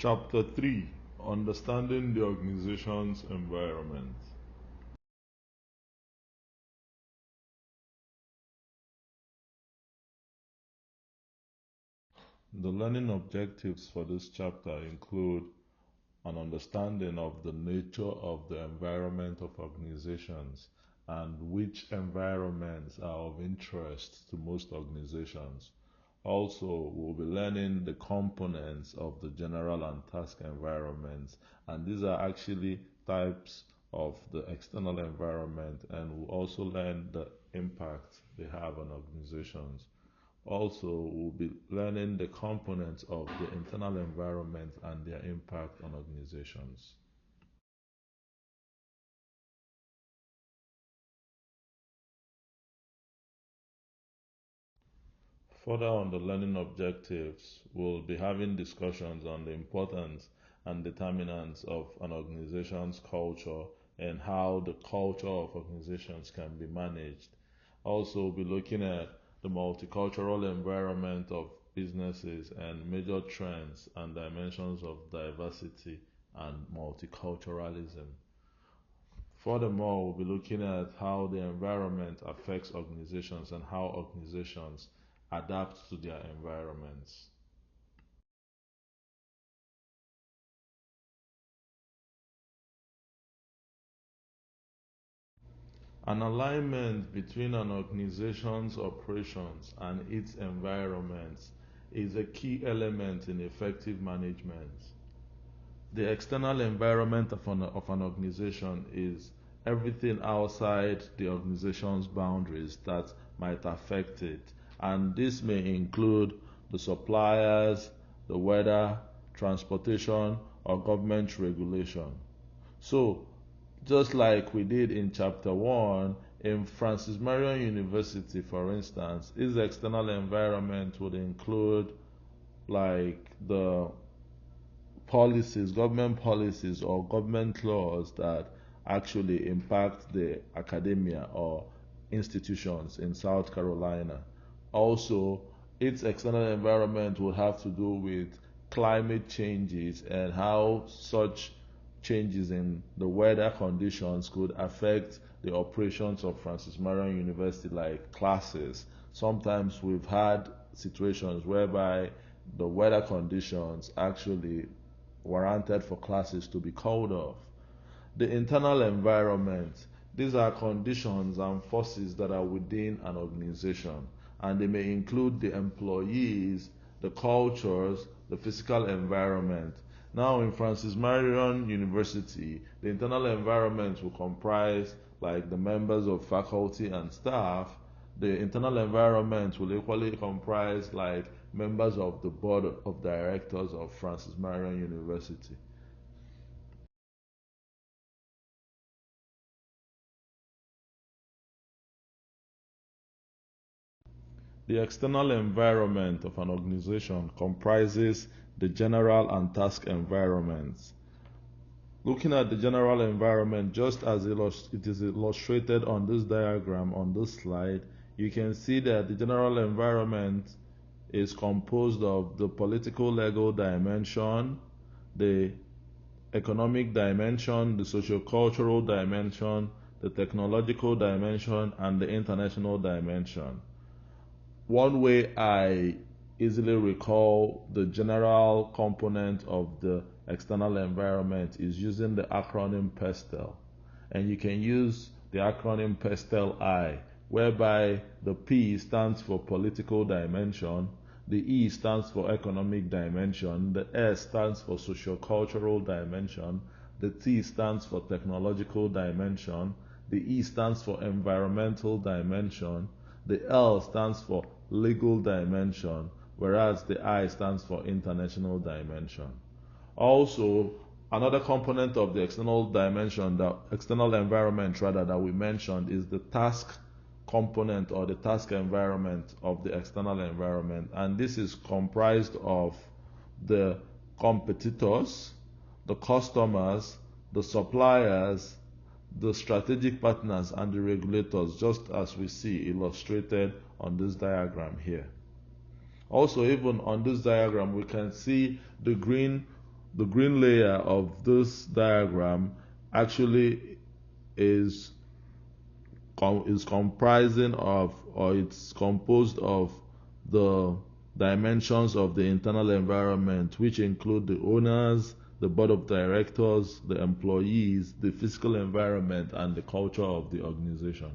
Chapter 3: Understanding the Organization's Environment. The learning objectives for this chapter include an understanding of the nature of the environment of organizations and which environments are of interest to most organizations. Also, we'll be learning the components of the general and task environments, and these are actually types of the external environment, and we'll also learn the impact they have on organizations. Also, we'll be learning the components of the internal environment and their impact on organizations. Further on the learning objectives, we'll be having discussions on the importance and determinants of an organization's culture and how the culture of organizations can be managed. Also, we'll be looking at the multicultural environment of businesses and major trends and dimensions of diversity and multiculturalism. Furthermore, we'll be looking at how the environment affects organizations and how organizations adapt to their environments. An alignment between an organization's operations and its environments is a key element in effective management. The external environment of an organization is everything outside the organization's boundaries that might affect it, and this may include the suppliers, the weather, transportation, or government regulation. So, just like we did in chapter 1, in Francis Marion University, for instance, its external environment would include like the policies, government policies, or government laws that actually impact the academia or institutions in South Carolina. Also, its external environment will have to do with climate changes and how such changes in the weather conditions could affect the operations of Francis Marion University, like classes. Sometimes we've had situations whereby the weather conditions actually warranted for classes to be called off. The internal environment, these are conditions and forces that are within an organization, and they may include the employees, the cultures, the physical environment. Now, in Francis Marion University, the internal environment will comprise like the members of faculty and staff. The internal environment will equally comprise like members of the board of directors of Francis Marion University. The external environment of an organization comprises the general and task environments. Looking at the general environment, just as it is illustrated on this diagram on this slide, you can see that the general environment is composed of the political legal dimension, the economic dimension, the socio-cultural dimension, the technological dimension, and the international dimension. One way I easily recall the general component of the external environment is using the acronym PESTEL. And you can use the acronym PESTEL-I, whereby the P stands for political dimension, the E stands for economic dimension, the S stands for sociocultural dimension, the T stands for technological dimension, the E stands for environmental dimension, the L stands for legal dimension, whereas the I stands for international dimension. Also, another component of the external dimension, the external environment rather, that we mentioned is the task component or the task environment of the external environment, and this is comprised of the competitors, the customers, the suppliers, the strategic partners, and the regulators, just as we see illustrated on this diagram here. Also, even on this diagram, we can see the green the green layer of this diagram actually is is comprising of, or it's composed of, the dimensions of the internal environment, which include the owners, the board of directors, the employees, the physical environment, and the culture of the organization.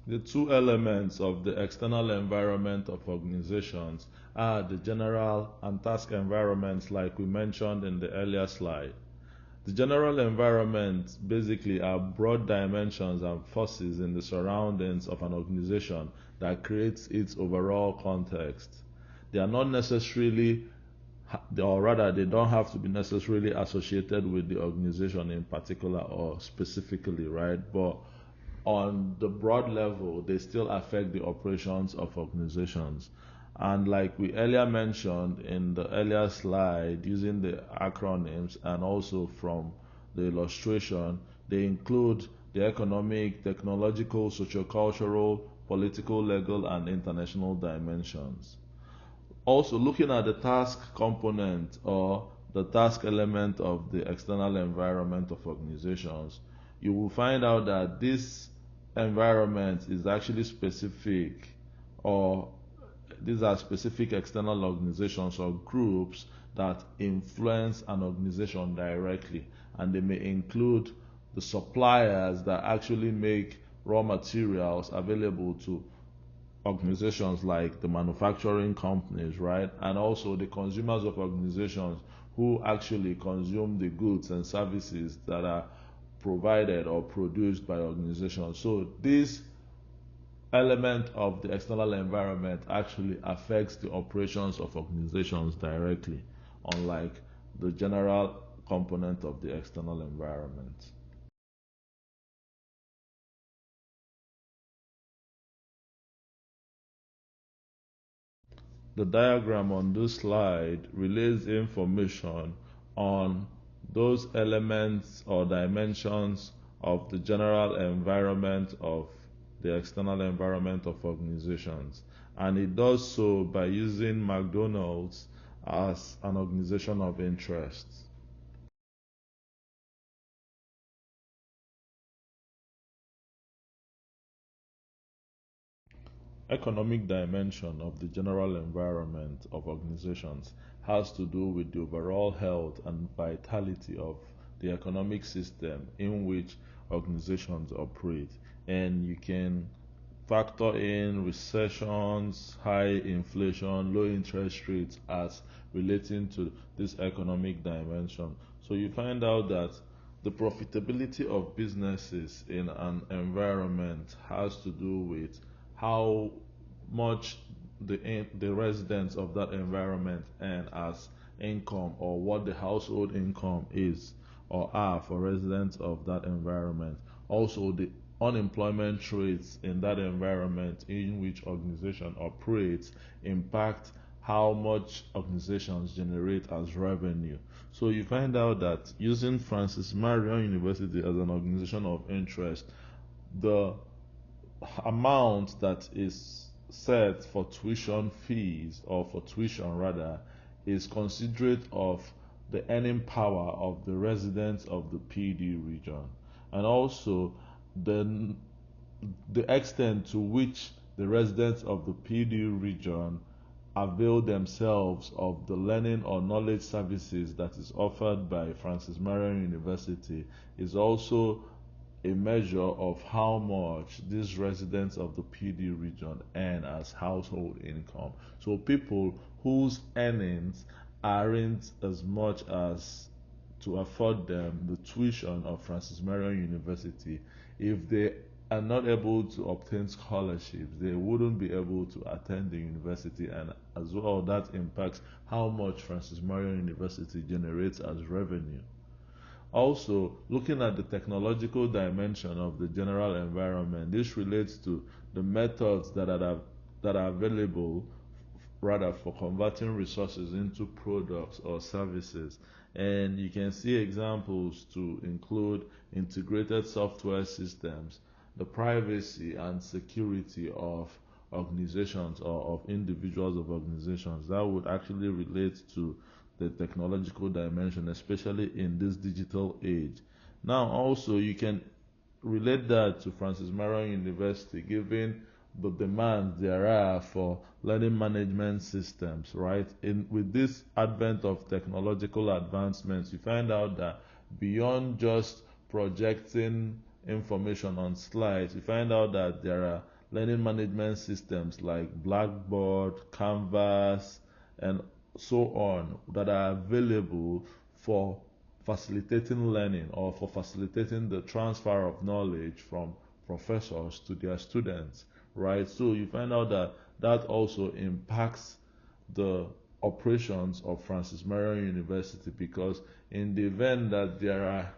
The two elements of the external environment of organizations are the general and task environments, like we mentioned in the earlier slide. The general environment basically are broad dimensions and forces in the surroundings of an organization that creates its overall context. They are not necessarily, or rather, they don't have to be necessarily associated with the organization in particular or specifically, right? But on the broad level, they still affect the operations of organizations. And like we earlier mentioned in the earlier slide, using the acronyms and also from the illustration, they include the economic, technological, sociocultural, political, legal, and international dimensions. Also, looking at the task component or the task element of the external environment of organizations, you will find out that this environment is actually specific, or these are specific external organizations or groups that influence an organization directly, and they may include the suppliers that actually make raw materials available to organizations like the manufacturing companies, right? And also the consumers of organizations who actually consume the goods and services that are provided or produced by organizations. So this element of the external environment actually affects the operations of organizations directly, unlike the general component of the external environment. The diagram on this slide relays information on those elements or dimensions of the general environment of the external environment of organizations. And it does so by using McDonald's as an organization of interest. Economic dimension of the general environment of organizations has to do with the overall health and vitality of the economic system in which organizations operate. And you can factor in recessions, high inflation, low interest rates as relating to this economic dimension. So you find out that the profitability of businesses in an environment has to do with how much the residents of that environment earn as income, or what the household income is or are for residents of that environment. Also, the unemployment rates in that environment in which organization operates impact how much organizations generate as revenue. So you find out that using Francis Marion University as an organization of interest, the amount that is set for tuition fees, or for tuition rather, is considerate of the earning power of the residents of the PD region, and also the the extent to which the residents of the PD region avail themselves of the learning or knowledge services that is offered by Francis Marion University is also a measure of how much these residents of the PD region earn as household income. So people whose earnings aren't as much as to afford them the tuition of Francis Marion University, if they are not able to obtain scholarships, they wouldn't be able to attend the university, and as well that impacts how much Francis Marion University generates as revenue. Also, looking at the technological dimension of the general environment, this relates to the methods that are available rather for converting resources into products or services. And you can see examples to include integrated software systems, the privacy and security of organizations or of individuals of organizations. That would actually relate to the technological dimension, especially in this digital age. Now, also, you can relate that to Francis Marion University, given the demands there are for learning management systems, right? With this advent of technological advancements, you find out that beyond just projecting information on slides, you find out that there are learning management systems like Blackboard, Canvas, and so on that are available for facilitating learning or for facilitating the transfer of knowledge from professors to their students, right? So you find out that that also impacts the operations of Francis Marion University, because in the event that there are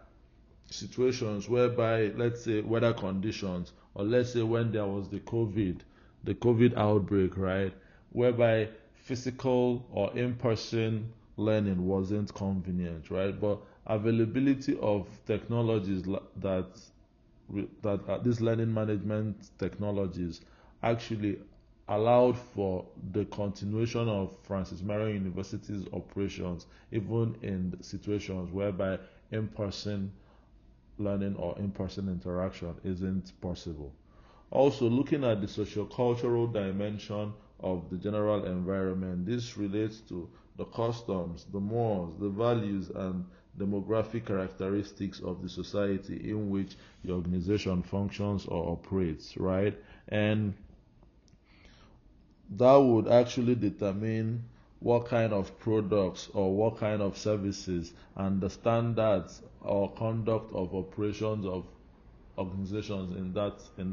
situations whereby, let's say, weather conditions, or let's say when there was the COVID outbreak, right, whereby physical or in-person learning wasn't convenient, right, but availability of technologies that these learning management technologies actually allowed for the continuation of Francis Marion University's operations, even in situations whereby in-person learning or in-person interaction isn't possible. Also, looking at the socio-cultural dimension of the general environment, this relates to the customs, the mores, the values, and demographic characteristics of the society in which the organization functions or operates, right? And that would actually determine what kind of products or what kind of services and the standards or conduct of operations of organizations in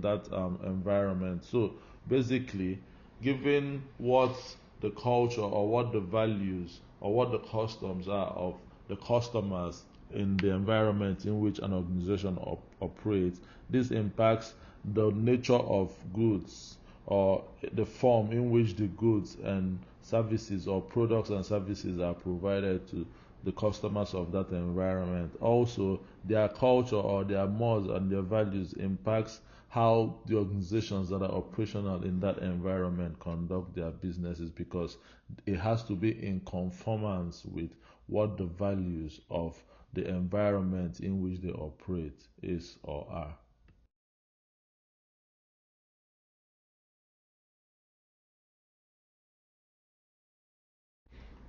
that environment. So basically, given what the culture or what the values or what the customs are of the customers in the environment in which an organization operates, this impacts the nature of goods or the form in which the goods and services or products and services are provided to the customers of that environment. Also, their culture or their mores and their values impacts how the organizations that are operational in that environment conduct their businesses, because it has to be in conformance with what the values of the environment in which they operate is or are.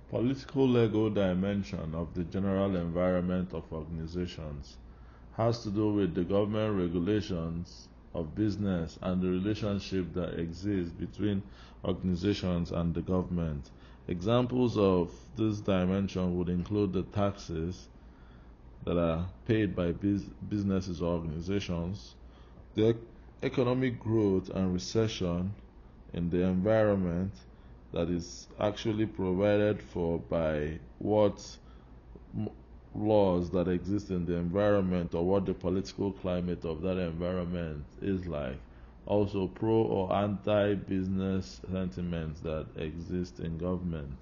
Political legal dimension of the general environment of organizations has to do with the government regulations of business and the relationship that exists between organizations and the government. Examples of this dimension would include the taxes that are paid by businesses or organizations, the economic growth and recession in the environment that is actually provided for by what laws that exist in the environment or what the political climate of that environment is like. Also, pro or anti business sentiments that exist in government.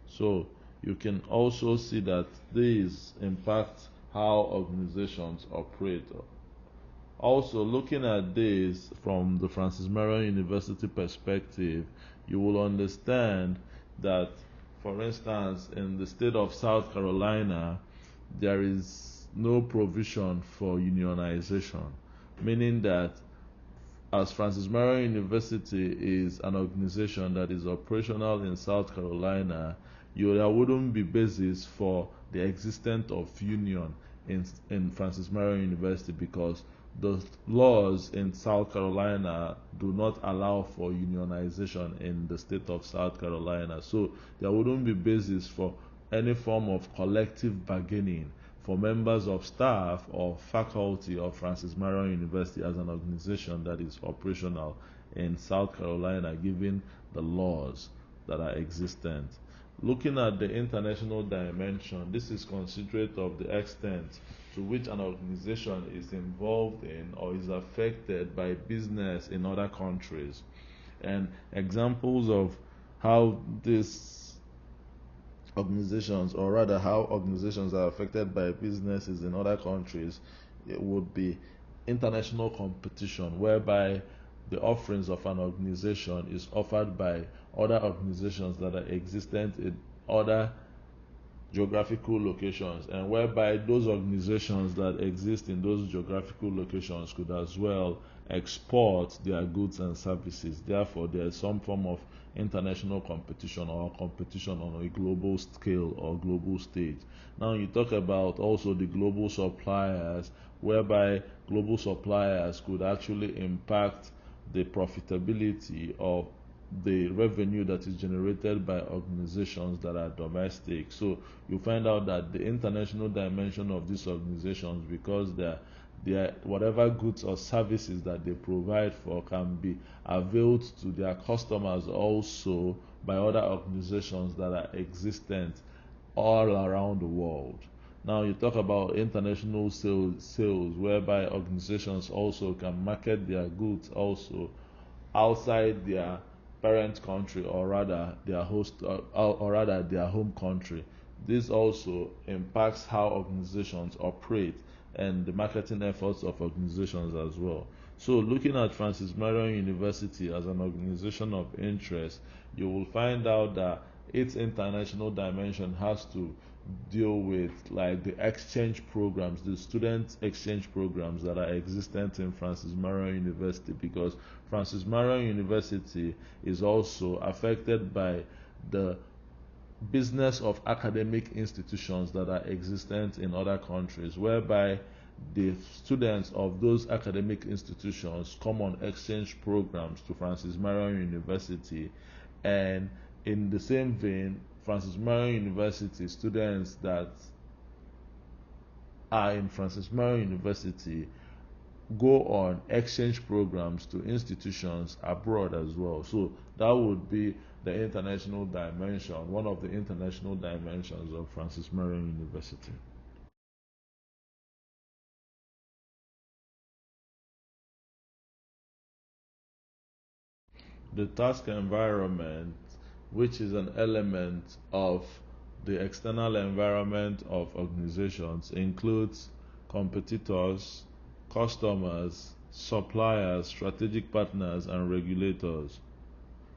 So, you can also see that these impact how organizations operate. Also, looking at this from the Francis Marion University perspective, you will understand that, for instance, in the state of South Carolina, there is no provision for unionization, meaning that as Francis Marion University is an organization that is operational in South Carolina, there wouldn't be basis for the existence of union in Francis Marion University, because the laws in South Carolina do not allow for unionization in the state of South Carolina. So there wouldn't be basis for any form of collective bargaining for members of staff or faculty of Francis Marion University as an organization that is operational in South Carolina, given the laws that are existent. Looking at the international dimension, this is considerate of the extent to which an organization is involved in or is affected by business in other countries. And examples of how these organizations, or rather how organizations are affected by businesses in other countries, it would be international competition whereby the offerings of an organization is offered by other organizations that are existent in other geographical locations, and whereby those organizations that exist in those geographical locations could as well export their goods and services. Therefore, there is some form of international competition or competition on a global scale or global stage. Now, you talk about also the global suppliers, whereby global suppliers could actually impact the profitability of the revenue that is generated by organizations that are domestic. So you find out that the international dimension of these organizations, because their whatever goods or services that they provide for can be availed to their customers also by other organizations that are existent all around the world. Now you talk about international sales whereby organizations also can market their goods also outside their parent country, or rather their host, or rather their home country. This also impacts how organizations operate and the marketing efforts of organizations as well. So looking at Francis Marion University as an organization of interest, you will find out that its international dimension has to deal with like the exchange programs, the student exchange programs that are existent in Francis Marion University, because Francis Marion University is also affected by the business of academic institutions that are existent in other countries, whereby the students of those academic institutions come on exchange programs to Francis Marion University, and in the same vein, Francis Marion University students that are in Francis Marion University go on exchange programs to institutions abroad as well. So that would be the international dimension, one of the international dimensions of Francis Marion University. The task environment, which is an element of the external environment of organizations, includes competitors, customers, suppliers, strategic partners, and regulators.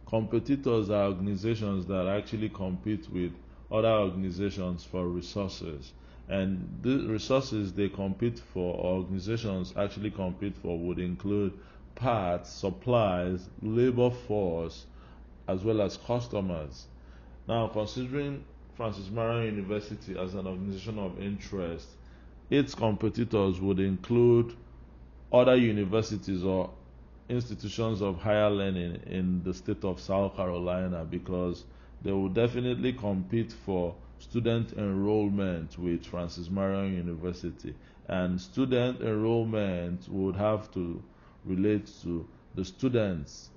Competitors are organizations that actually compete with other organizations for resources. And the resources they compete for, or organizations actually compete for, would include parts, supplies, labor force, as well as customers. Now, considering Francis Marion University as an organization of interest, its competitors would include other universities or institutions of higher learning in the state of South Carolina, because they will definitely compete for student enrollment with Francis Marion University, and student enrollment would have to relate to the students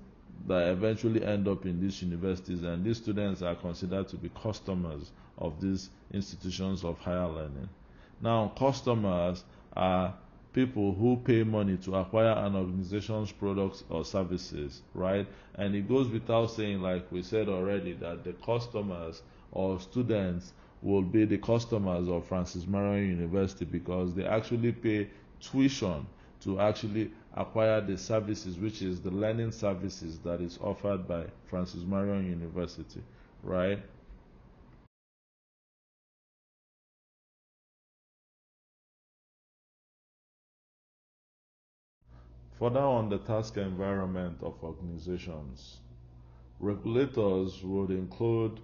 that eventually end up in these universities, and these students are considered to be customers of these institutions of higher learning. Now, customers are people who pay money to acquire an organization's products or services, right? And it goes without saying, like we said already, that the customers or students will be the customers of Francis Marion University, because they actually pay tuition to actually acquire the services, which is the learning services that is offered by Francis Marion University, right? Further on the task environment of organizations, regulators would include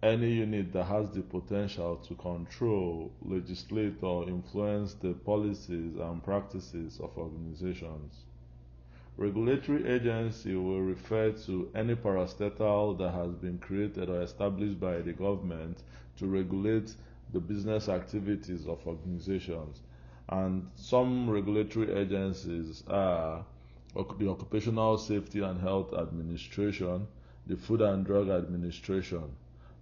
any unit that has the potential to control, legislate, or influence the policies and practices of organizations. Regulatory agency will refer to any parastatal that has been created or established by the government to regulate the business activities of organizations. And some regulatory agencies are the Occupational Safety and Health Administration, the Food and Drug Administration.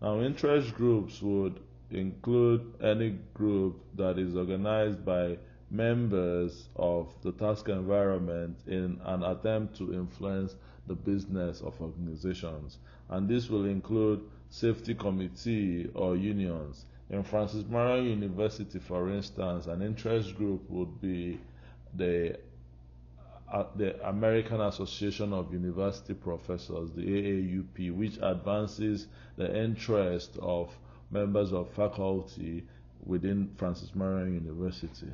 Now, interest groups would include any group that is organized by members of the task environment in an attempt to influence the business of organizations. And this will include safety committee or unions. In Francis Marion University, for instance, an interest group would be the the American Association of University Professors, the AAUP, which advances the interest of members of faculty within Francis Marion University.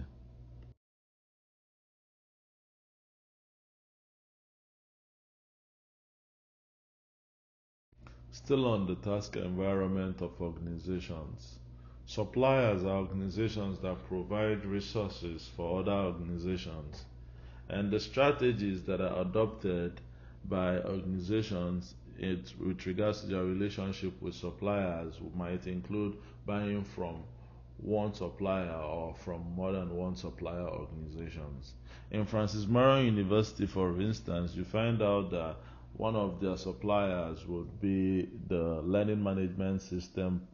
Still on the task environment of organizations. Suppliers are organizations that provide resources for other organizations, and the strategies that are adopted by organizations with regards to their relationship with suppliers might include buying from one supplier or from more than one supplier organizations. In Francis Marion University, for instance, you find out that one of their suppliers would be the learning management system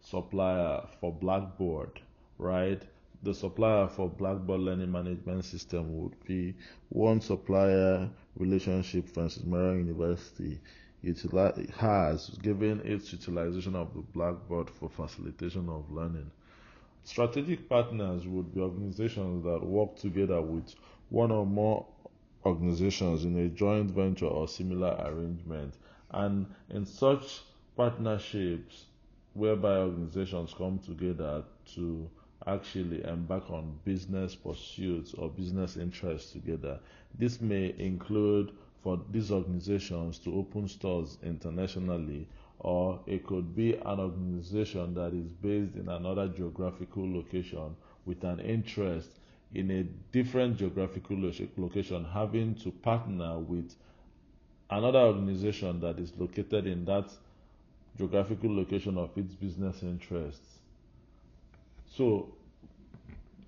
supplier for Blackboard, right? The supplier for Blackboard learning management system would be one supplier relationship Francis Marion University has given its utilization of the Blackboard for facilitation of learning. Strategic partners would be organizations that work together with one or more organizations in a joint venture or similar arrangement. And in such partnerships, whereby organizations come together to actually embark on business pursuits or business interests together, this may include for these organizations to open stores internationally, or it could be an organization that is based in another geographical location with an interest in a different geographical location, having to partner with another organization that is located in that geographical location of its business interests. So,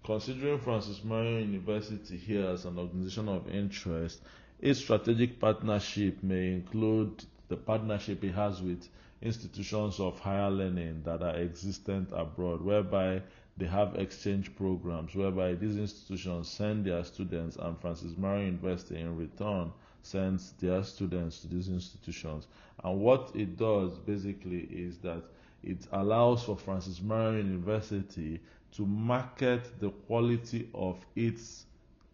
considering Francis Marion University here as an organization of interest, its strategic partnership may include the partnership it has with institutions of higher learning that are existent abroad, whereby they have exchange programs, whereby these institutions send their students and Francis Marion University in return sends their students to these institutions. And what it does basically is that it allows for Francis Marion University to market the quality of its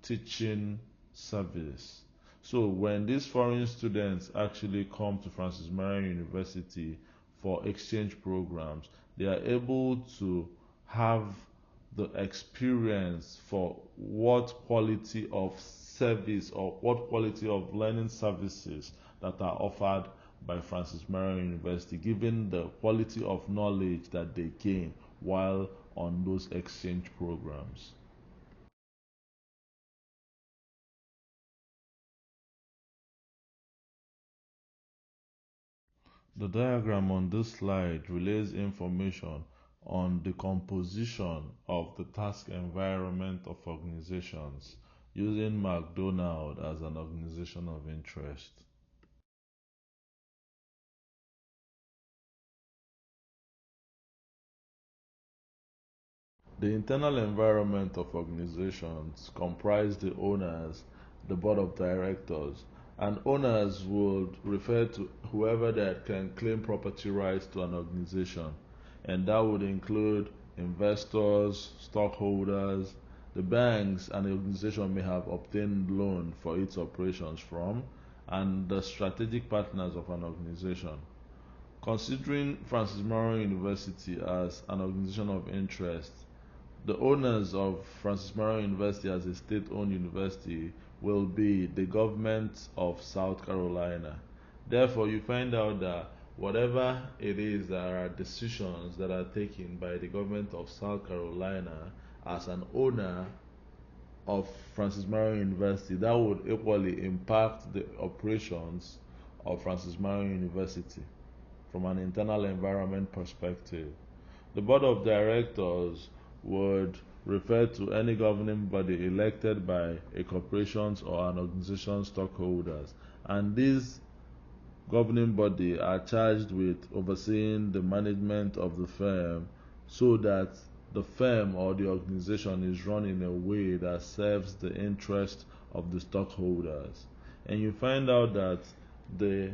teaching service. So when these foreign students actually come to Francis Marion University for exchange programs, they are able to have the experience for what quality of service or what quality of learning services that are offered by Francis Marion University, given the quality of knowledge that they gain while on those exchange programs. The diagram on this slide relays information on the composition of the task environment of organizations using McDonald as an organization of interest. The internal environment of organizations comprise the owners, the board of directors, and owners would refer to whoever that can claim property rights to an organization, and that would include investors, stockholders, the banks and the organization may have obtained loan for its operations from, and the strategic partners of an organization. Considering Francis Marion University as an organization of interest, the owners of Francis Marion University as a state-owned university will be the government of South Carolina. Therefore, you find out that whatever it is that are decisions that are taken by the government of South Carolina as an owner of Francis Marion University, that would equally impact the operations of Francis Marion University from an internal environment perspective. The board of directors would refer to any governing body elected by a corporation's or an organization's stockholders, and these governing body are charged with overseeing the management of the firm so that the firm or the organization is run in a way that serves the interest of the stockholders. And you find out that the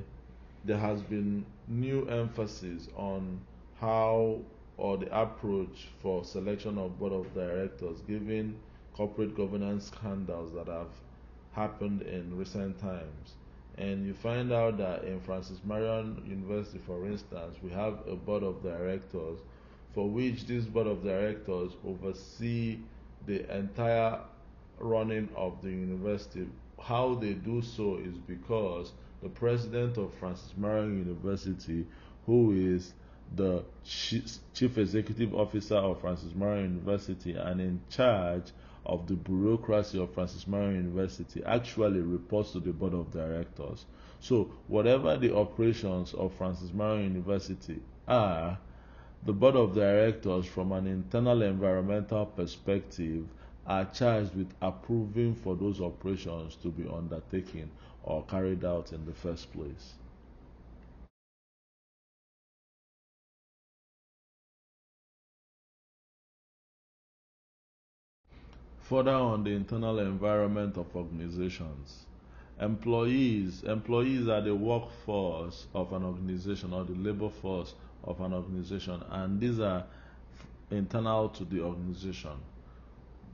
there has been new emphasis on how or the approach for selection of board of directors given corporate governance scandals that have happened in recent times. And you find out that in Francis Marion University, for instance, we have a board of directors for which this board of directors oversee the entire running of the university. How they do so is because the president of Francis Marion University, who is the chief executive officer of Francis Marion University and in charge of the bureaucracy of Francis Marion University, actually reports to the board of directors. So, whatever the operations of Francis Marion University are, the board of directors, from an internal environmental perspective, are charged with approving for those operations to be undertaken or carried out in the first place. Further on the internal environment of organizations, employees are the workforce of an organization or the labor force of an organization, and these are internal to the organization.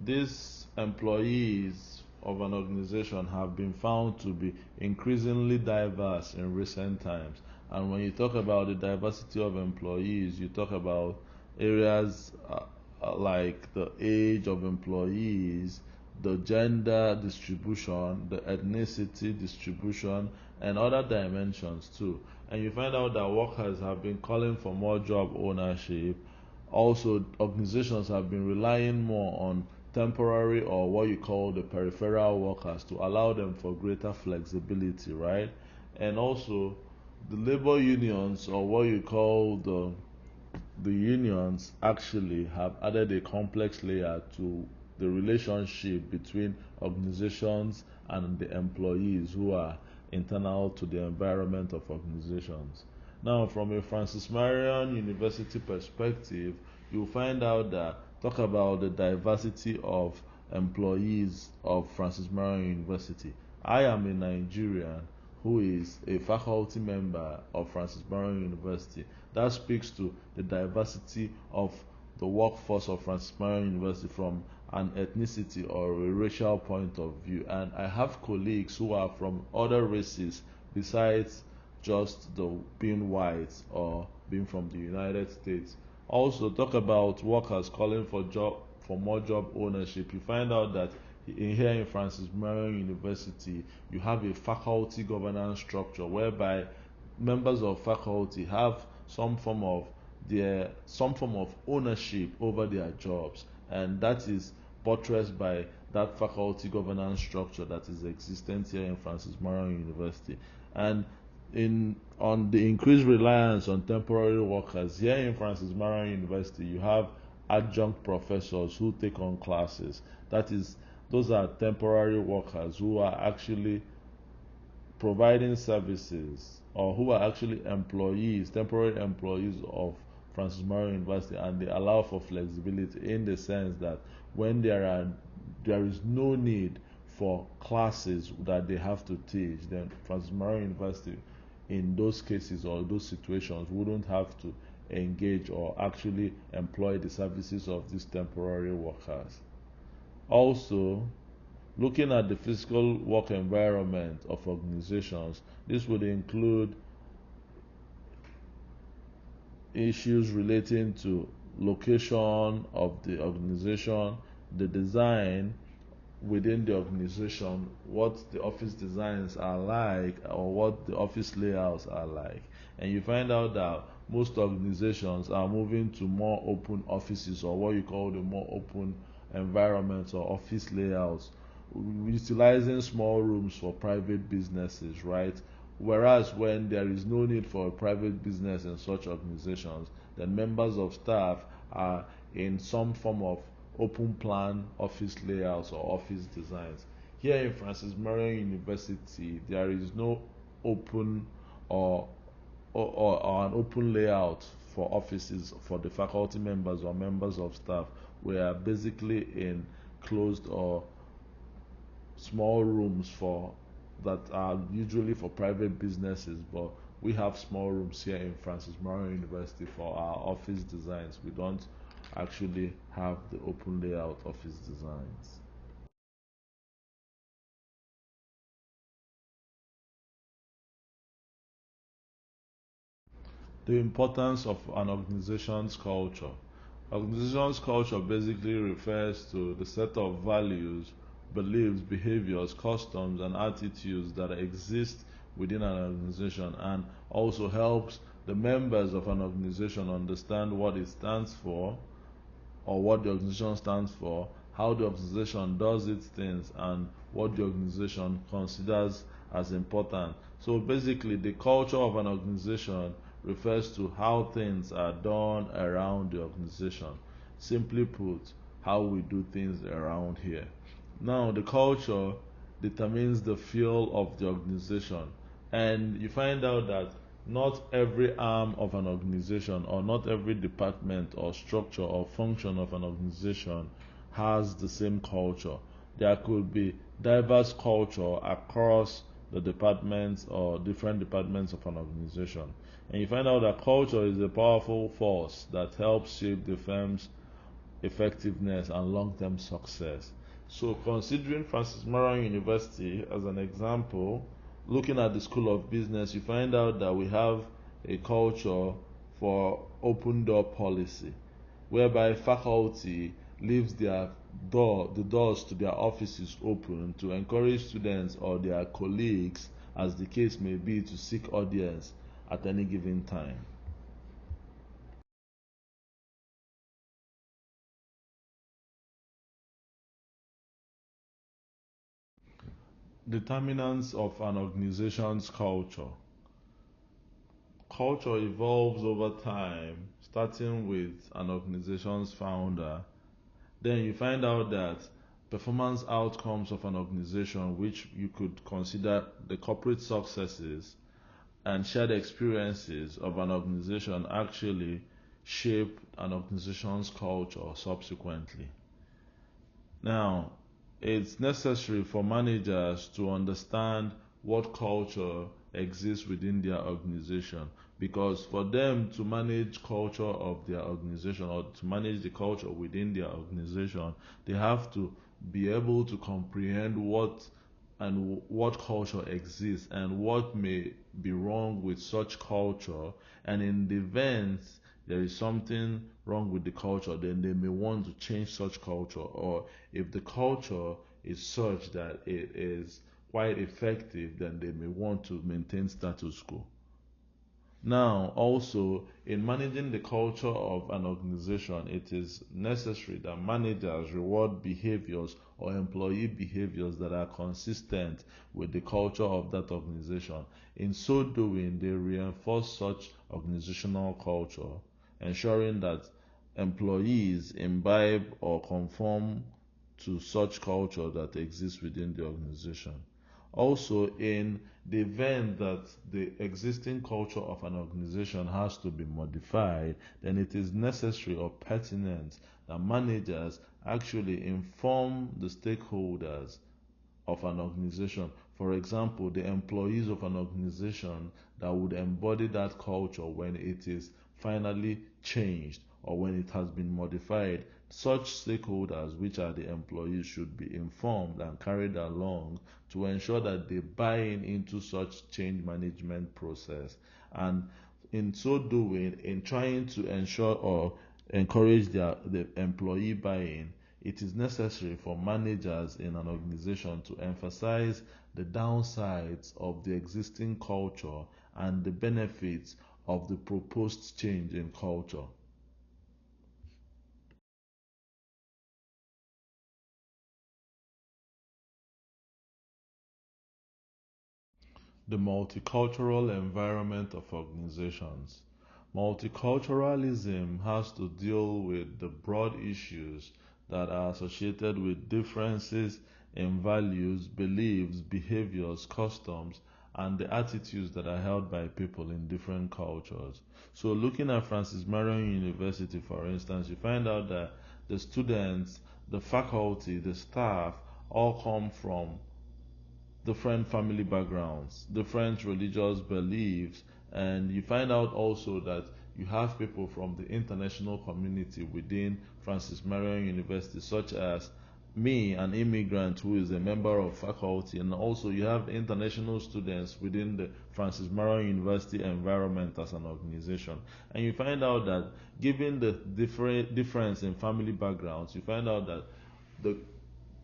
These employees of an organization have been found to be increasingly diverse in recent times. And when you talk about the diversity of employees, you talk about areas like the age of employees, the gender distribution, the ethnicity distribution, and other dimensions too. And you find out that workers have been calling for more job ownership. Also, organizations have been relying more on temporary or what you call the peripheral workers to allow them for greater flexibility, right? And also, the labor unions or what you call the unions actually have added a complex layer to the relationship between organizations and the employees who are internal to the environment of organizations. Now, from a Francis Marion University perspective, you'll find out that talk about the diversity of employees of Francis Marion University. I am a Nigerian who is a faculty member of Francis Marion University. That speaks to the diversity of the workforce of Francis Marion University from an ethnicity or a racial point of view. And I have colleagues who are from other races besides just the being white or being from the United States. Also, talk about workers calling for more job ownership. You find out that here in Francis Marion University, you have a faculty governance structure whereby members of faculty have some form of ownership over their jobs, and that is buttressed by that faculty governance structure that is existent here in Francis Marion University. And in on the increased reliance on temporary workers here in Francis Marion University, you have adjunct professors who take on classes. That is, those are temporary workers who are actually providing services or who are actually employees, temporary employees of Francis Marion University, and they allow for flexibility in the sense that when there is no need for classes that they have to teach, then Francis Marion University in those cases or those situations wouldn't have to engage or actually employ the services of these temporary workers. Also, looking at the physical work environment of organizations, this would include issues relating to location of the organization, the design within the organization, what the office designs are like, or what the office layouts are like. And you find out that most organizations are moving to more open offices or what you call the more open environments or office layouts, utilizing small rooms for private businesses, right? Whereas when there is no need for a private business in such organizations, then members of staff are in some form of open plan office layouts or office designs. Here in Francis Marion University, there is no open or, or an open layout for offices for the faculty members or members of staff. We are basically in closed or small rooms for that are usually for private businesses, but we have small rooms here in Francis Marion University for our office designs. We don't actually have the open layout office designs. The importance of an organization's culture. Organization's culture basically refers to the set of values, beliefs, behaviors, customs, and attitudes that exist within an organization, and also helps the members of an organization understand what it stands for, or what the organization stands for, how the organization does its things, and what the organization considers as important. So basically, the culture of an organization refers to how things are done around the organization. Simply put, how we do things around here. Now, the culture determines the feel of the organization, and you find out that not every arm of an organization, or not every department or structure or function of an organization has the same culture. There could be diverse culture across the departments or different departments of an organization. And you find out that culture is a powerful force that helps shape the firm's effectiveness and long-term success. So considering Francis Marion University as an example, looking at the School of Business, you find out that we have a culture for open door policy, whereby faculty leaves the doors to their offices open to encourage students or their colleagues, as the case may be, to seek audience at any given time. Determinants of an organization's culture. Culture evolves over time, starting with an organization's founder. Then you find out that performance outcomes of an organization, which you could consider the corporate successes and shared experiences of an organization, actually shape an organization's culture subsequently. Now, it's necessary for managers to understand what culture exists within their organization, because for them to manage culture of their organization, or to manage the culture within their organization, they have to be able to comprehend what culture exists and what may be wrong with such culture, and in the event there is something wrong with the culture, then they may want to change such culture, or if the culture is such that it is quite effective, then they may want to maintain status quo. Now, also, in managing the culture of an organization, it is necessary that managers reward behaviors or employee behaviors that are consistent with the culture of that organization. In so doing, they reinforce such organizational culture, ensuring that employees imbibe or conform to such culture that exists within the organization. Also, in the event that the existing culture of an organization has to be modified, then it is necessary or pertinent that managers actually inform the stakeholders of an organization. For example, the employees of an organization that would embody that culture when it is finally changed or when it has been modified. Such stakeholders, which are the employees, should be informed and carried along to ensure that they buy into such change management process. And in so doing, in trying to ensure or encourage the employee buy-in, it is necessary for managers in an organization to emphasize the downsides of the existing culture and the benefits of the proposed change in culture. The multicultural environment of organizations. Multiculturalism has to deal with the broad issues that are associated with differences in values, beliefs, behaviors, customs, and the attitudes that are held by people in different cultures. So, looking at Francis Marion University, for instance, you find out that the students, the faculty, the staff all come from different family backgrounds, different religious beliefs, and you find out also that you have people from the international community within Francis Marion University, such as me, an immigrant who is a member of faculty, and also you have international students within the Francis Marion University environment as an organization. And you find out that given the different difference in family backgrounds, you find out that the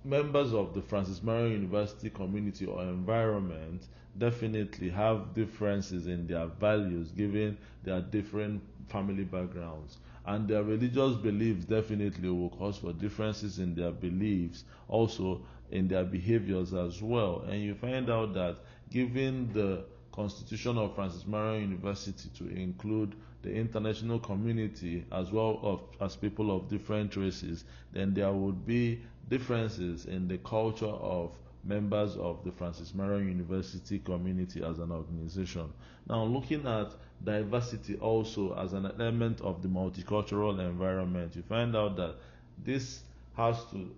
members of the Francis Marion University community or environment definitely have differences in their values given their different family backgrounds. And their religious beliefs definitely will cause for differences in their beliefs, also in their behaviors as well. And you find out that given the constitution of Francis Marion University to include the international community as well as people of different races, then there would be differences in the culture of members of the Francis Marion University community as an organization. Now, looking at diversity also as an element of the multicultural environment, you find out that this has to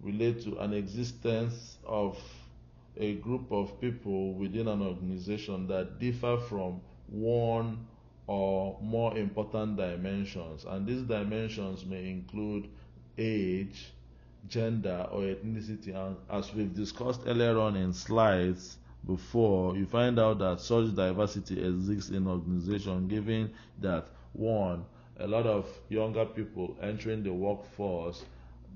relate to an existence of a group of people within an organization that differ from one or more important dimensions. And these dimensions may include age, gender, or ethnicity. And as we've discussed earlier on in slides before, you find out that such diversity exists in organization, given that one, a lot of younger people entering the workforce,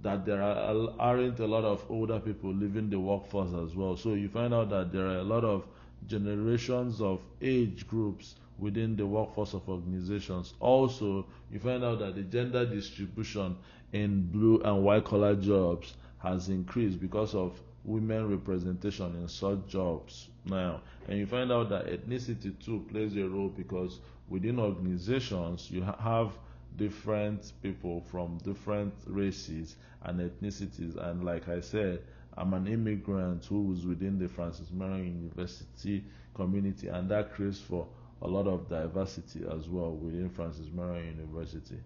that there aren't a lot of older people leaving the workforce as well. So you find out that there are a lot of generations of age groups within the workforce of organizations. Also, you find out that the gender distribution in blue and white collar jobs has increased because of women representation in such jobs now. And you find out that ethnicity too plays a role because within organizations you have different people from different races and ethnicities. And like I said, I'm an immigrant who was within the Francis Marion University community, and that creates for a lot of diversity as well within Francis Marion University.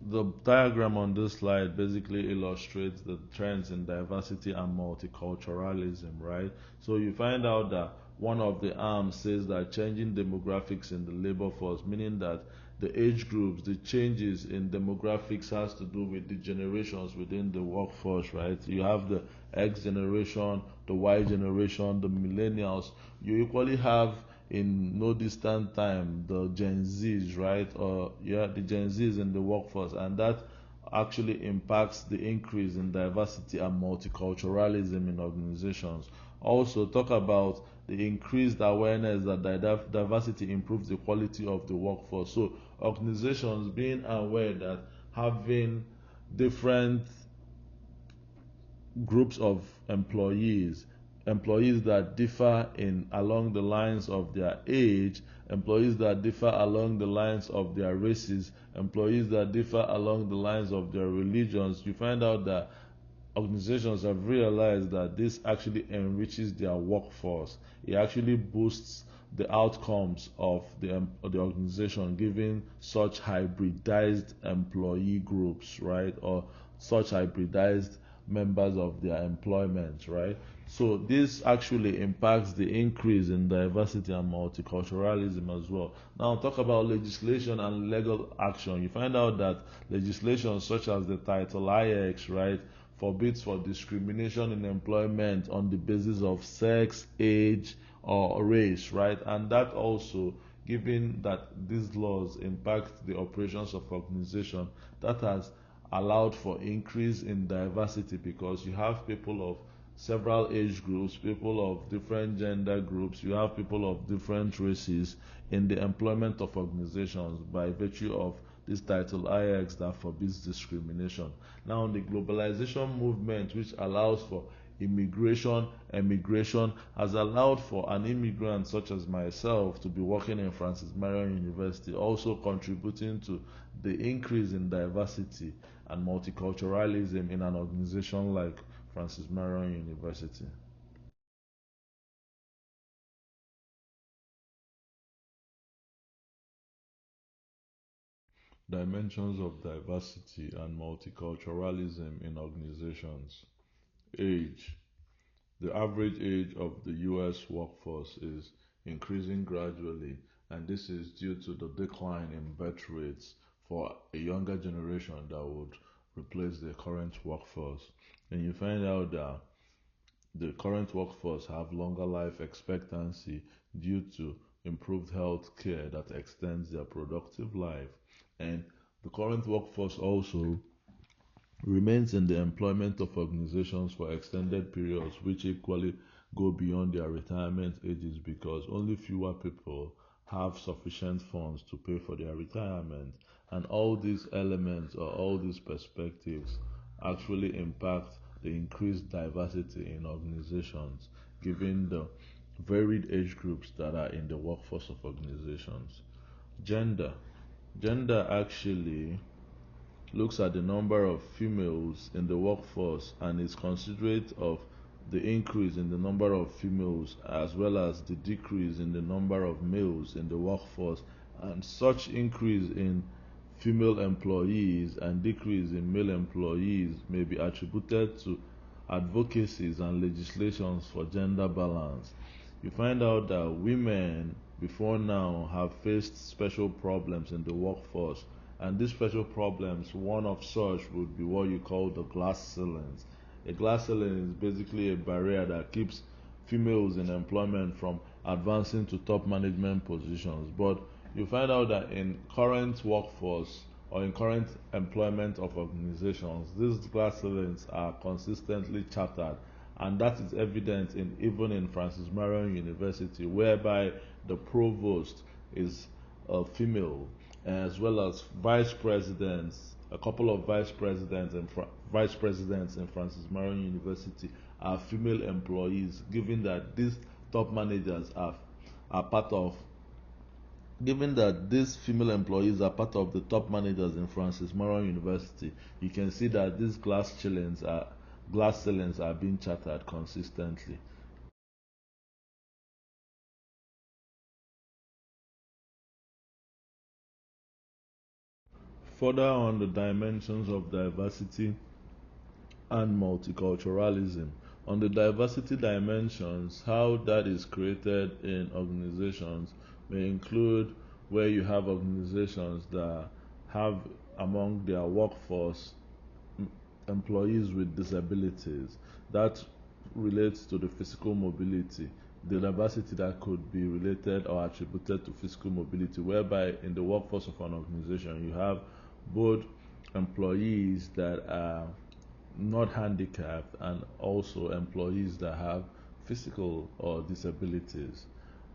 The diagram on this slide basically illustrates the trends in diversity and multiculturalism, right? So you find out that one of the arms says that changing demographics in the labor force, meaning that the age groups, the changes in demographics has to do with the generations within the workforce, right? You have the X generation, the Y generation, the millennials. You equally have in no distant time the Gen Zs, right? Or yeah, the Gen Zs in the workforce, and that actually impacts the increase in diversity and multiculturalism in organizations. Also, talk about the increased awareness that diversity improves the quality of the workforce. So, organizations being aware that having different groups of employees that differ in along the lines of their age, employees that differ along the lines of their races, employees that differ along the lines of their religions. You find out that organizations have realized that this actually enriches their workforce. It actually boosts the outcomes of the organization, giving such hybridized employee groups, right, or such hybridized members of their employment, right? So this actually impacts the increase in diversity and multiculturalism as well. Now talk about legislation and legal action. You find out that legislation such as the Title IX, right, forbids for discrimination in employment on the basis of sex, age, or race, right? And that also, given that these laws impact the operations of organization, that has allowed for increase in diversity because you have people of several age groups, people of different gender groups, you have people of different races in the employment of organizations by virtue of this Title IX that forbids discrimination. Now, the globalization movement, which allows for immigration, emigration, has allowed for an immigrant such as myself to be working in Francis Marion University, also contributing to the increase in diversity and multiculturalism in an organization like Francis Marion University. Dimensions of diversity and multiculturalism in organizations. Age. The average age of the US workforce is increasing gradually and this is due to the decline in birth rates for a younger generation that would replace the current workforce. And you find out that the current workforce have longer life expectancy due to improved health care that extends their productive life. And the current workforce also remains in the employment of organizations for extended periods, which equally go beyond their retirement ages because only fewer people have sufficient funds to pay for their retirement. And all these elements or all these perspectives actually impact the increased diversity in organizations, given the varied age groups that are in the workforce of organizations. Gender. Gender actually looks at the number of females in the workforce and is considerate of the increase in the number of females as well as the decrease in the number of males in the workforce, and such increase in female employees and decrease in male employees may be attributed to advocacies and legislations for gender balance. You find out that women before now have faced special problems in the workforce, and these special problems, one of such would be what you call the glass ceilings. A glass ceiling is basically a barrier that keeps females in employment from advancing to top management positions. But you find out that in current workforce or in current employment of organizations, these glass ceilings are consistently chartered, and that is evident in even in Francis Marion University, whereby the provost is a female, as well as vice presidents. A couple of vice presidents in Francis Marion University are female employees, given that these top managers are part of given that these female employees are part of the top managers in Francis Marion University. You can see that these glass ceilings are being chartered consistently. Further on the dimensions of diversity and multiculturalism. On the diversity dimensions, how that is created in organizations may include where you have organizations that have among their workforce employees with disabilities. That relates to the physical mobility, the diversity that could be related or attributed to physical mobility, whereby in the workforce of an organization you have both employees that are not handicapped and also employees that have physical or disabilities.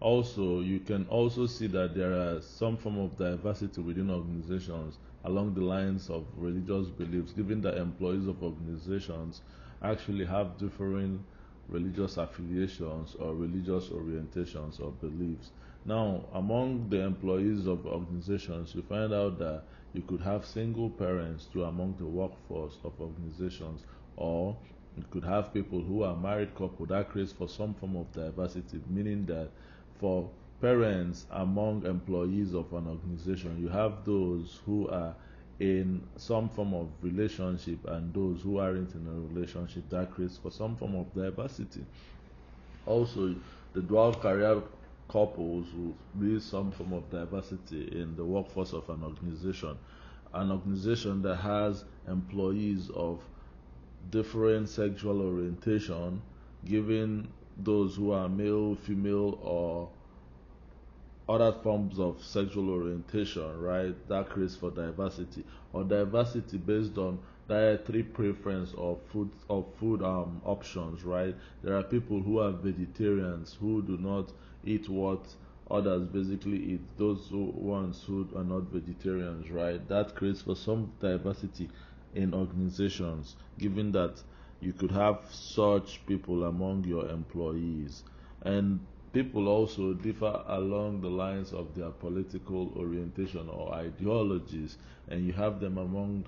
Also, you can also see that there are some form of diversity within organizations along the lines of religious beliefs, given that employees of organizations actually have differing religious affiliations or religious orientations or beliefs. Now, among the employees of organizations, you find out that you could have single parents too among the workforce of organizations, or you could have people who are married couple. That creates for some form of diversity, meaning that for parents among employees of an organization, you have those who are in some form of relationship and those who aren't in a relationship. That creates for some form of diversity. Also, the dual career couples will be some form of diversity in the workforce of an organization. An organization that has employees of different sexual orientation, giving those who are male, female, or other forms of sexual orientation, right? That creates for diversity, or diversity based on dietary preference of food options, right? There are people who are vegetarians who do not eat what others basically eat. Those ones who are not vegetarians, right? That creates for some diversity in organizations, given that you could have such people among your employees. And people also differ along the lines of their political orientation or ideologies, and you have them among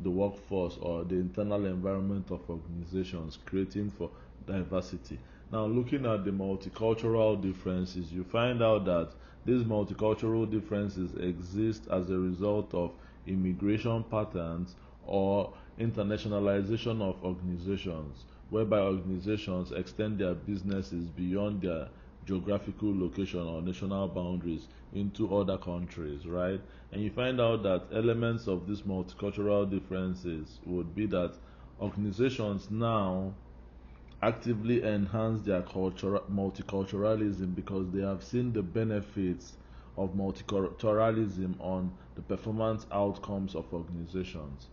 the workforce or the internal environment of organizations, creating for diversity. Now, looking at the multicultural differences, you find out that these multicultural differences exist as a result of immigration patterns or internationalization of organizations, whereby organizations extend their businesses beyond their geographical location or national boundaries into other countries, right? And you find out that elements of these multicultural differences would be that organizations now actively enhance their multiculturalism because they have seen the benefits of multiculturalism on the performance outcomes of organizations.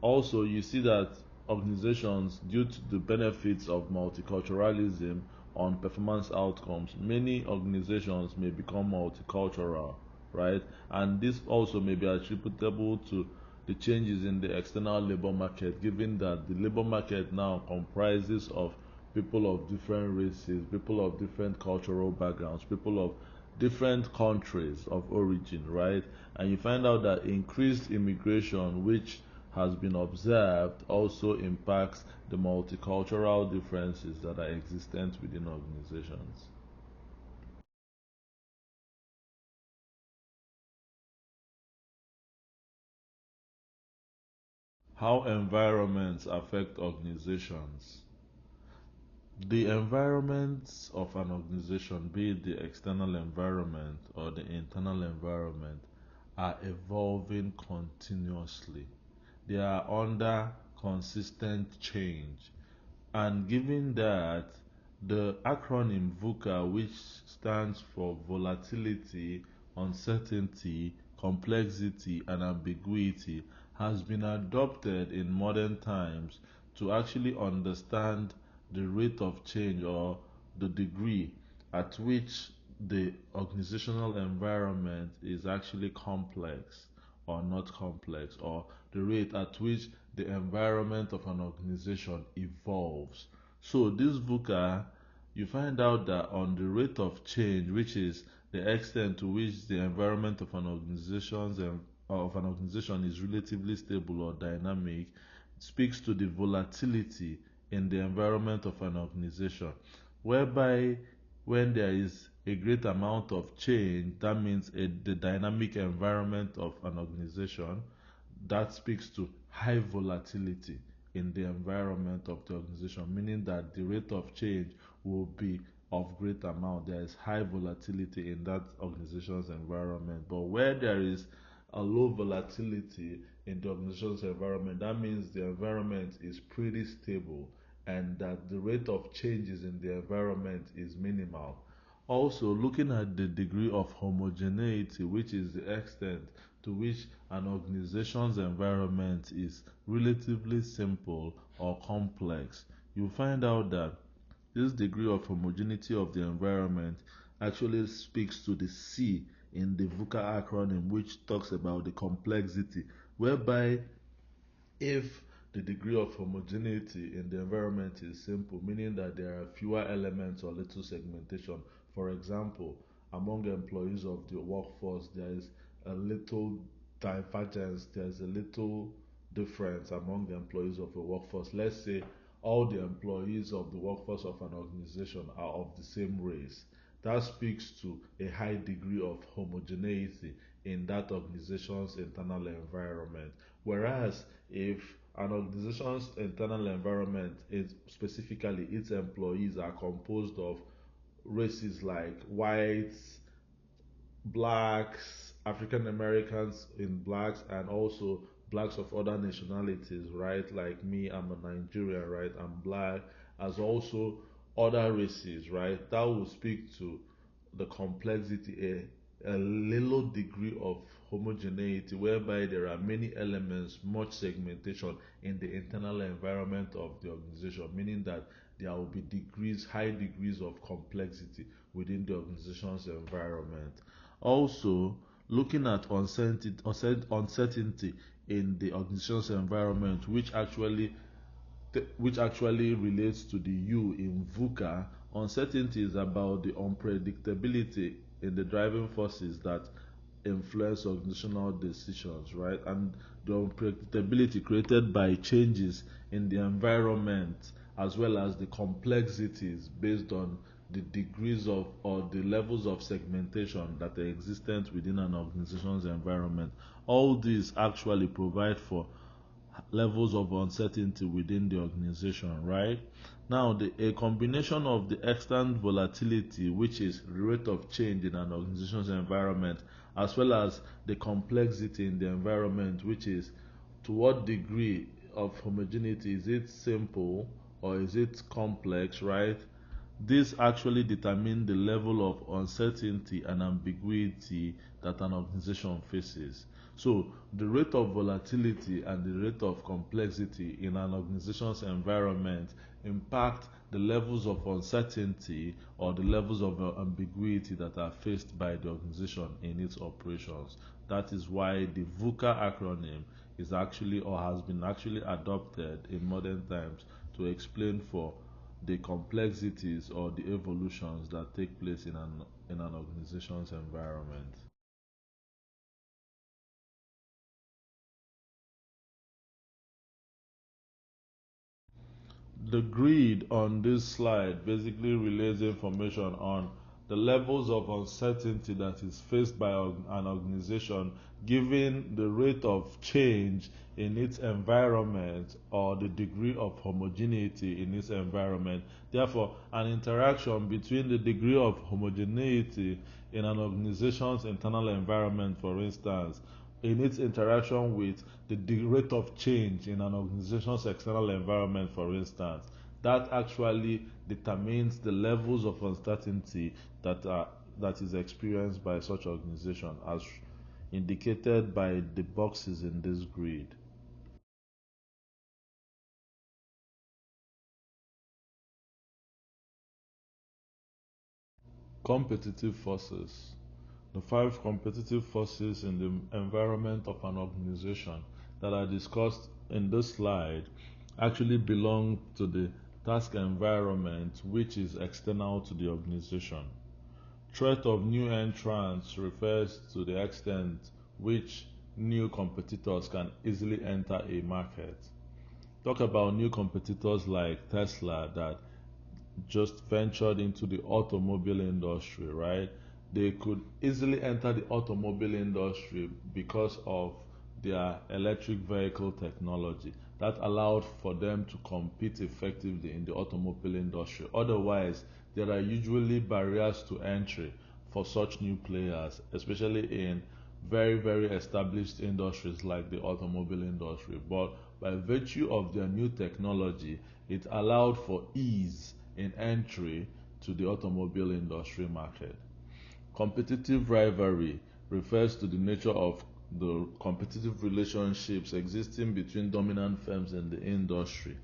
Also, you see that organizations, due to the benefits of multiculturalism on performance outcomes, many organizations may become multicultural, right? And this also may be attributable to the changes in the external labor market, given that the labor market now comprises of people of different races, people of different cultural backgrounds, people of different countries of origin, right? And you find out that increased immigration, which has been observed, also impacts the multicultural differences that are existent within organizations. How environments affect organizations. The environments of an organization, be it the external environment or the internal environment, are evolving continuously. They are under consistent change. And given that the acronym VUCA, which stands for volatility, uncertainty, complexity, and ambiguity, has been adopted in modern times to actually understand the rate of change or the degree at which the organizational environment is actually complex or not complex, or the rate at which the environment of an organization evolves. So this VUCA, you find out that on the rate of change, which is the extent to which the environment of an organization is relatively stable or dynamic, speaks to the volatility in the environment of an organization, whereby when there is a great amount of change, that means the dynamic environment of an organization, that speaks to high volatility in the environment of the organization, meaning that the rate of change will be of great amount. There is high volatility in that organization's environment. But where there is a low volatility in the organization's environment, that means the environment is pretty stable and that the rate of changes in the environment is minimal. Also, looking at the degree of homogeneity, which is the extent to which an organization's environment is relatively simple or complex, you find out that this degree of homogeneity of the environment actually speaks to the C in the VUCA acronym, which talks about the complexity, whereby if the degree of homogeneity in the environment is simple, meaning that there are fewer elements or little segmentation. For example, among employees of the workforce, there is a little divergence, there's a little difference among the employees of a workforce. Let's say all the employees of the workforce of an organization are of the same race. That speaks to a high degree of homogeneity in that organization's internal environment. Whereas if an organization's internal environment is specifically its employees are composed of races like whites, blacks, African Americans in blacks, and also blacks of other nationalities, right? Like me, I'm a Nigerian, right? I'm black, as also other races, right? That will speak to the complexity, a little degree of homogeneity, whereby there are many elements, much segmentation in the internal environment of the organization, meaning that there will be high degrees of complexity within the organization's environment. Also, looking at uncertainty in the organization's environment, which actually relates to the U in VUCA. Uncertainty is about the unpredictability in the driving forces that influence organizational decisions, right? And the unpredictability created by changes in the environment, as well as the complexities based on the degrees of or the levels of segmentation that are existent within an organization's environment. All these actually provide for levels of uncertainty within the organization, right? Now, a combination of the extant volatility, which is the rate of change in an organization's environment, as well as the complexity in the environment, which is to what degree of homogeneity, is it simple or is it complex, right? This actually determines the level of uncertainty and ambiguity that an organization faces. So, the rate of volatility and the rate of complexity in an organization's environment impact the levels of uncertainty or the levels of ambiguity that are faced by the organization in its operations. That is why the VUCA acronym is actually or has been actually adopted in modern times to explain for the complexities or the evolutions that take place in an organization's environment. The grid on this slide basically relays information on the levels of uncertainty that is faced by an organization given the rate of change in its environment or the degree of homogeneity in its environment. Therefore, an interaction between the degree of homogeneity in an organization's internal environment, for instance, in its interaction with the rate of change in an organization's external environment, for instance, that actually determines the levels of uncertainty that is experienced by such organization, as indicated by the boxes in this grid. Competitive forces. The five competitive forces in the environment of an organization that are discussed in this slide actually belong to the task environment, which is external to the organization. Threat of new entrants refers to the extent which new competitors can easily enter a market. Talk about new competitors like Tesla that just ventured into the automobile industry, right? They could easily enter the automobile industry because of their electric vehicle technology that allowed for them to compete effectively in the automobile industry. Otherwise, there are usually barriers to entry for such new players, especially in very, very established industries like the automobile industry. But by virtue of their new technology, it allowed for ease in entry to the automobile industry market. Competitive rivalry refers to the nature of the competitive relationships existing between dominant firms in the industry.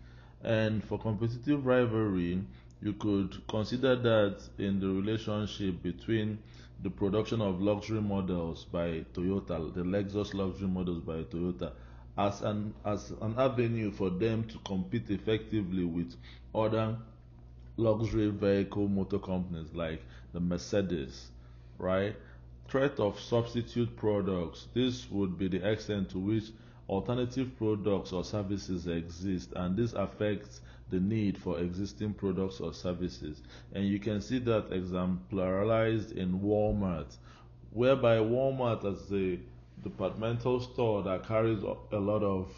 And for competitive rivalry, you could consider that in the relationship between the production of luxury models by Toyota, the Lexus luxury models by Toyota, as an avenue for them to compete effectively with other luxury vehicle motor companies like the Mercedes, right? Threat of substitute products. This would be the extent to which alternative products or services exist, and this affects the need for existing products or services. And you can see that exemplarized in Walmart, whereby Walmart, as a departmental store that carries a lot of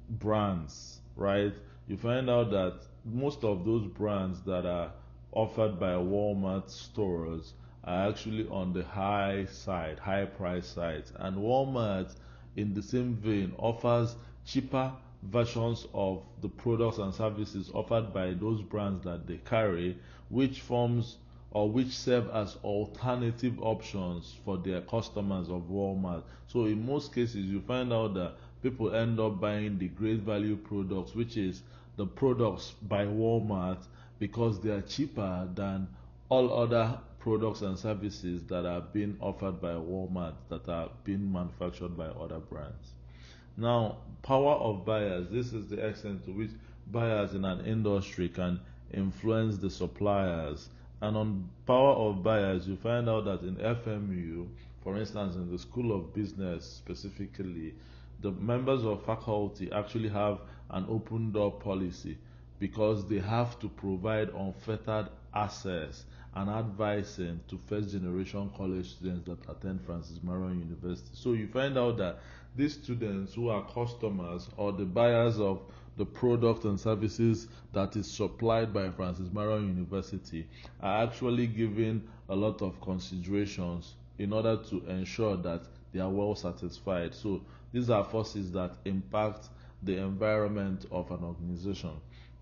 brands, right? You find out that most of those brands that are offered by Walmart stores are actually on the high side, high price sides. And Walmart, in the same vein, offers cheaper versions of the products and services offered by those brands that they carry, which forms or which serve as alternative options for their customers of Walmart. So in most cases, you find out that people end up buying the great value products, which is the products by Walmart, because they are cheaper than all other products and services that are being offered by Walmart that are being manufactured by other brands. Now, power of buyers. This is the extent to which buyers in an industry can influence the suppliers. And on power of buyers, you find out that in FMU, for instance, in the School of Business specifically, the members of faculty actually have an open door policy because they have to provide unfettered access and advising to first generation college students that attend Francis Marion University. So you find out that these students who are customers or the buyers of the product and services that is supplied by Francis Marion University are actually given a lot of considerations in order to ensure that they are well satisfied. So these are forces that impact the environment of an organization.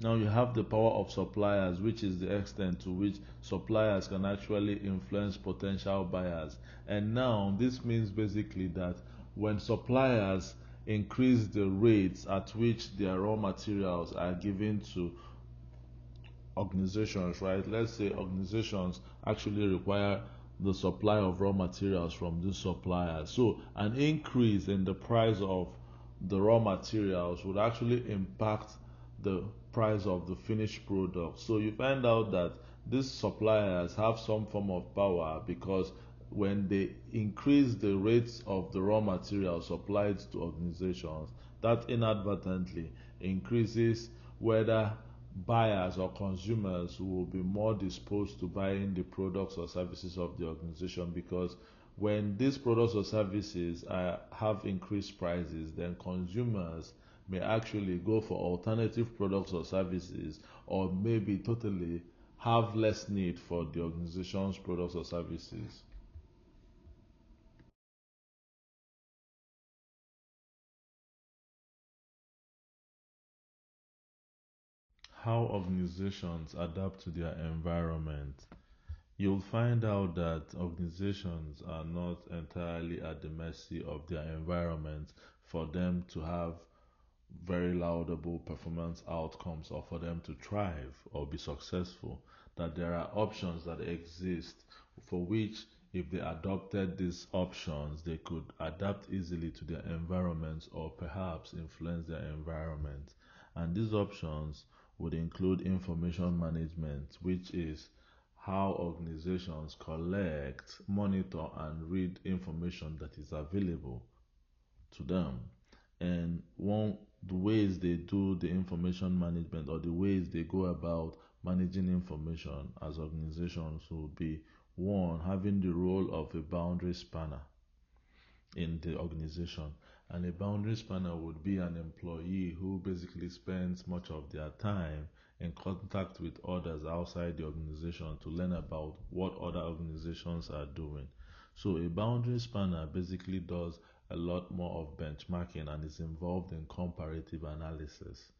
Now you have the power of suppliers, which is the extent to which suppliers can actually influence potential buyers. And now this means basically that when suppliers increase the rates at which their raw materials are given to organizations, right? Let's say organizations actually require the supply of raw materials from these suppliers. So an increase in the price of the raw materials would actually impact the price of the finished product. So you find out that these suppliers have some form of power because when they increase the rates of the raw materials supplied to organizations, that inadvertently increases whether buyers or consumers will be more disposed to buying the products or services of the organization, because when these products or services have increased prices, then consumers may actually go for alternative products or services, or maybe totally have less need for the organization's products or services. How organizations adapt to their environment. You'll find out that organizations are not entirely at the mercy of their environment for them to have very laudable performance outcomes or for them to thrive or be successful. That there are options that exist for which, if they adopted these options, they could adapt easily to their environments or perhaps influence their environment. And these options would include information management, which is how organizations collect, monitor, and read information that is available to them. And one the ways they do the information management or the ways they go about managing information as organizations will be: one, having the role of a boundary spanner in the organization. And a boundary spanner would be an employee who basically spends much of their time in contact with others outside the organization to learn about what other organizations are doing. So a boundary spanner basically does a lot more of benchmarking and is involved in comparative analysis.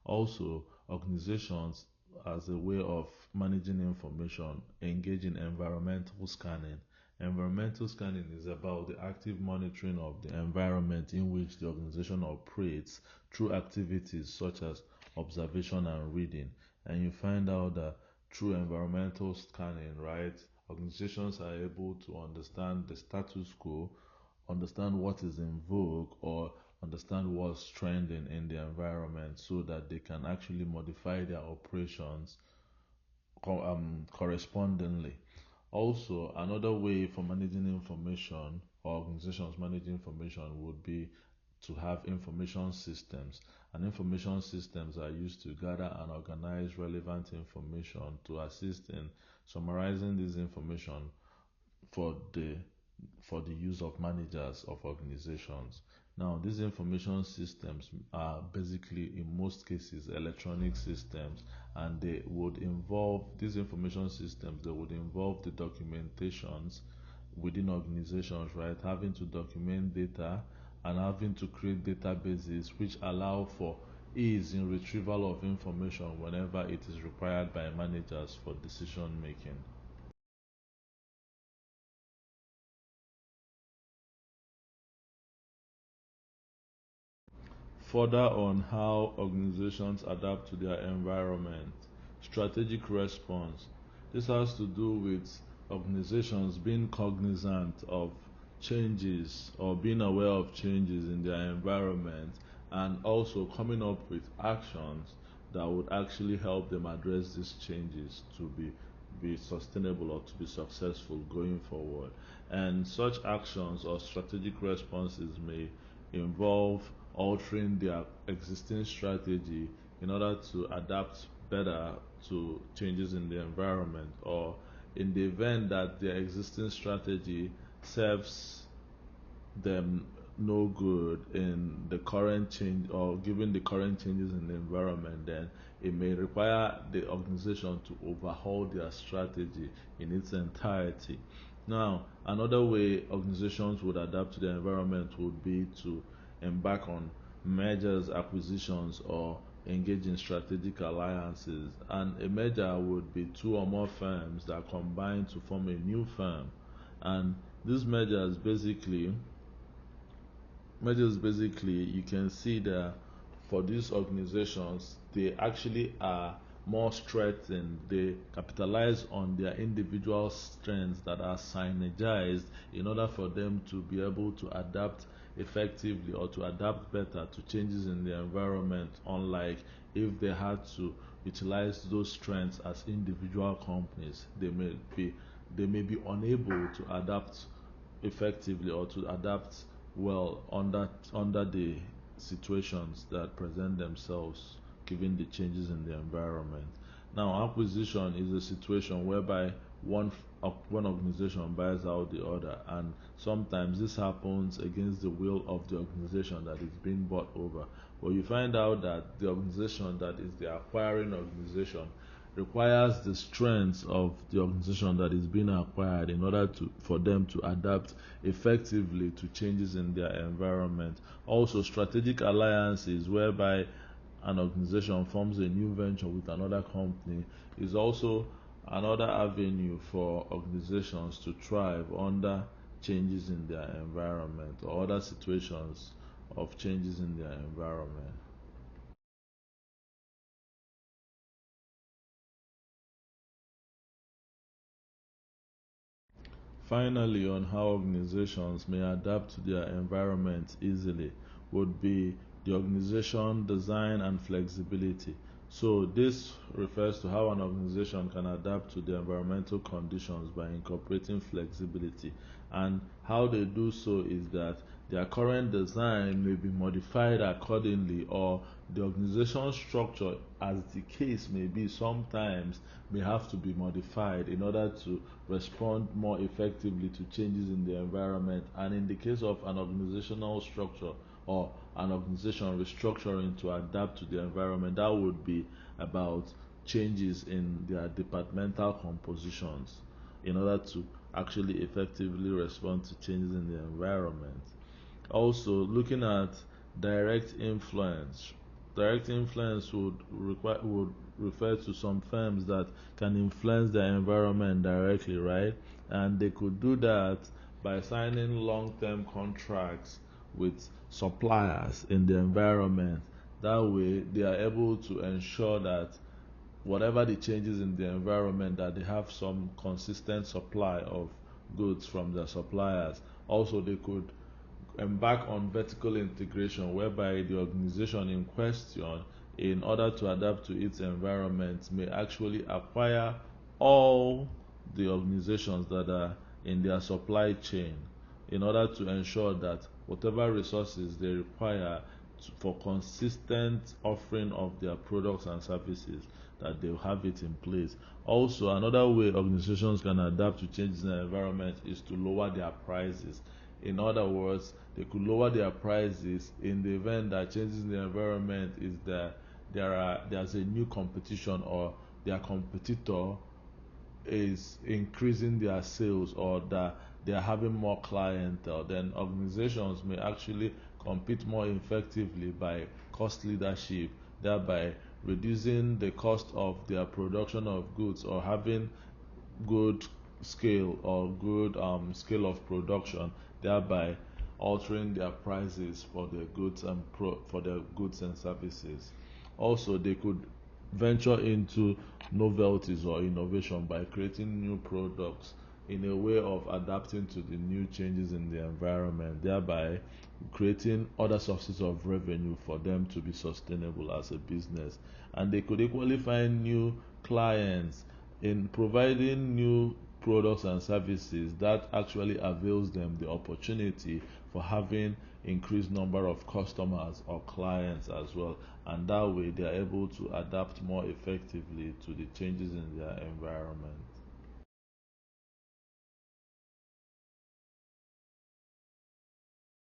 Also, organizations, as a way of managing information, engage in environmental scanning. Environmental scanning is about the active monitoring of the environment in which the organization operates through activities such as observation and reading. And you find out that through environmental scanning, right, organizations are able to understand the status quo, understand what is in vogue, or understand what's trending in the environment so that they can actually modify their operations correspondingly. Also, another way for managing information or organizations managing information would be to have information systems. And information systems are used to gather and organize relevant information to assist in summarizing this information for the use of managers of organizations. Now, these information systems are basically, in most cases, electronic systems, and they would involve these information systems. They would involve the documentations within organizations, right? Having to document data and having to create databases which allow for ease in retrieval of information whenever it is required by managers for decision making. Further on how organizations adapt to their environment. Strategic response. This has to do with organizations being cognizant of changes or being aware of changes in their environment, and also coming up with actions that would actually help them address these changes to be sustainable or to be successful going forward. And such actions or strategic responses may involve altering their existing strategy in order to adapt better to changes in the environment, or in the event that their existing strategy serves them no good in the current change, or given the current changes in the environment, then it may require the organization to overhaul their strategy in its entirety. Now, another way organizations would adapt to the environment would be to embark on mergers, acquisitions, or engage in strategic alliances. And a merger would be two or more firms that combine to form a new firm. And these mergers basically you can see that for these organizations, they actually are more strengthened. They capitalize on their individual strengths that are synergized in order for them to be able to adapt effectively or to adapt better to changes in the environment, unlike if they had to utilize those strengths as individual companies. They may be unable to adapt effectively or to adapt well under the situations that present themselves given the changes in the environment. Now, acquisition is a situation whereby one organization buys out the other, and sometimes this happens against the will of the organization that is being bought over. But you find out that the organization that is the acquiring organization requires the strengths of the organization that is being acquired in order for them to adapt effectively to changes in their environment. Also, strategic alliances whereby an organization forms a new venture with another company is also another avenue for organizations to thrive under changes in their environment or other situations of changes in their environment. Finally, on how organizations may adapt to their environment easily would be the organization design and flexibility. So, this refers to how an organization can adapt to the environmental conditions by incorporating flexibility. And how they do so is that their current design may be modified accordingly, or the organization structure, as the case may be, sometimes may have to be modified in order to respond more effectively to changes in the environment. And in the case of an organizational structure or an organization restructuring to adapt to the environment, that would be about changes in their departmental compositions in order to actually effectively respond to changes in the environment. Also, looking at direct influence. Direct influence would refer to some firms that can influence their environment directly, right? And they could do that by signing long-term contracts with suppliers in the environment. That way, they are able to ensure that whatever the changes in the environment, that they have some consistent supply of goods from their suppliers. Also, they could embark on vertical integration, whereby the organization in question, in order to adapt to its environment, may actually acquire all the organizations that are in their supply chain in order to ensure that whatever resources they require for consistent offering of their products and services, that they'll have it in place. Also, another way organizations can adapt to changes in the environment is to lower their prices. In other words, they could lower their prices in the event that changes in the environment is that there's a new competition, or their competitor is increasing their sales, or that they are having more clientele. Then organizations may actually compete more effectively by cost leadership, thereby reducing the cost of their production of goods, or having good scale or good scale of production, thereby altering their prices for their goods and services. Also, they could venture into novelties or innovation by creating new products in a way of adapting to the new changes in the environment, thereby creating other sources of revenue for them to be sustainable as a business. And they could equally find new clients in providing new products and services that actually avails them the opportunity for having increased number of customers or clients as well, and that way they are able to adapt more effectively to the changes in their environment.